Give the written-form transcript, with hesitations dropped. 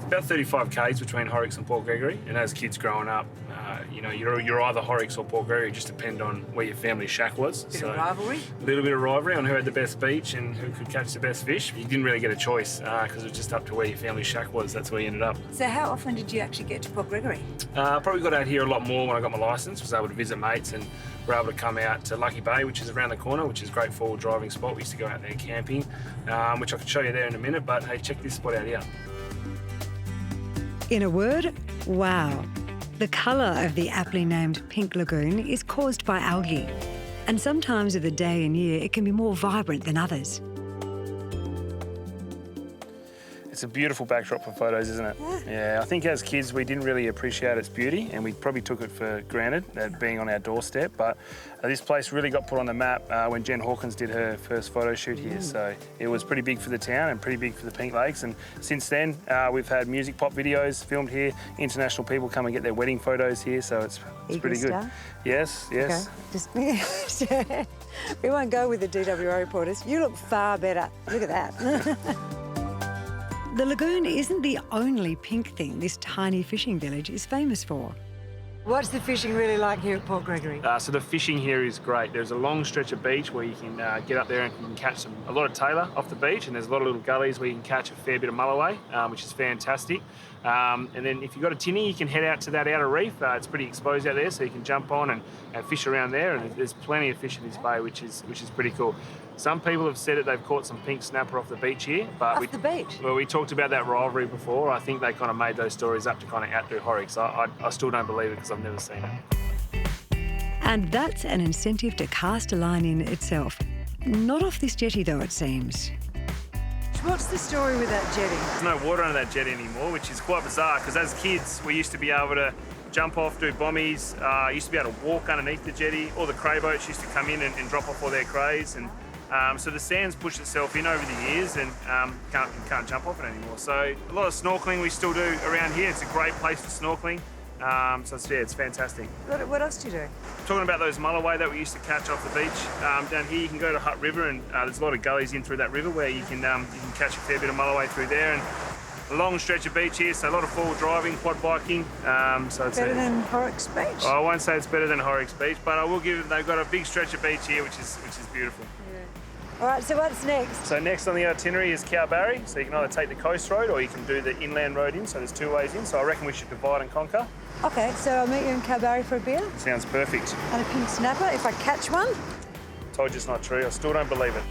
About 35 k's between Horrocks and Port Gregory, and as kids growing up, you know, you're either Horrocks or Port Gregory, just depend on where your family shack was. Bit of rivalry? A little bit of rivalry on who had the best beach and who could catch the best fish. You didn't really get a choice because it was just up to where your family shack was. That's where you ended up. So how often did you actually get to Port Gregory? Probably got out here a lot more when I got my licence, was able to visit mates and were able to come out to Lucky Bay, which is around the corner, which is a great forward driving spot. We used to go out there camping, which I can show you there in a minute, but hey, check this spot out here. In a word, wow. The colour of the aptly named Pink Lagoon is caused by algae. And sometimes of the day and year, it can be more vibrant than others. It's a beautiful backdrop for photos, isn't it? Yeah, I think as kids we didn't really appreciate its beauty and we probably took it for granted, that being on our doorstep, but this place really got put on the map when Jen Hawkins did her first photo shoot here, so it was pretty big for the town and pretty big for the Pink Lakes, and since then we've had music pop videos filmed here, international people come and get their wedding photos here, so it's pretty good. Star? Yes. Okay. Just, we won't go with the DWO reporters. You look far better. Look at that. The lagoon isn't the only pink thing this tiny fishing village is famous for. What's the fishing really like here at Port Gregory? So the fishing here is great. There's a long stretch of beach where you can get up there and you can catch a lot of tailor off the beach, and there's a lot of little gullies where you can catch a fair bit of mulloway, which is fantastic. And then if you've got a tinny, you can head out to that outer reef. It's pretty exposed out there, so you can jump on and fish around there, and there's plenty of fish in this bay, which is pretty cool. Some people have said that they've caught some pink snapper off the beach here. But the beach? Well, we talked about that rivalry before. I think they kind of made those stories up to kind of outdo Horrocks. I still don't believe it because I've never seen it. And that's an incentive to cast a line in itself. Not off this jetty, though, it seems. What's the story with that jetty? There's no water under that jetty anymore, which is quite bizarre because as kids, we used to be able to jump off, do bombies, used to be able to walk underneath the jetty. All the cray boats used to come in and drop off all their crays. And so the sand's pushed itself in over the years and can't jump off it anymore. So a lot of snorkeling we still do around here. It's a great place for snorkeling. So it's fantastic. What else do you do? Talking about those mulloway that we used to catch off the beach, down here you can go to Hutt River and there's a lot of gullies in through that river where you can catch a fair bit of mulloway through there, and a long stretch of beach here, so a lot of forward driving, quad biking. So it's better than Horrocks Beach? Oh, I won't say it's better than Horrocks Beach, but I will give it, they've got a big stretch of beach here, which is beautiful. All right, so what's next? So next on the itinerary is Cowbarry. So you can either take the coast road or you can do the inland road in, so there's two ways in. So I reckon we should divide and conquer. Okay, so I'll meet you in Cowbarry for a beer? Sounds perfect. And a pink snapper if I catch one? Told you it's not true, I still don't believe it.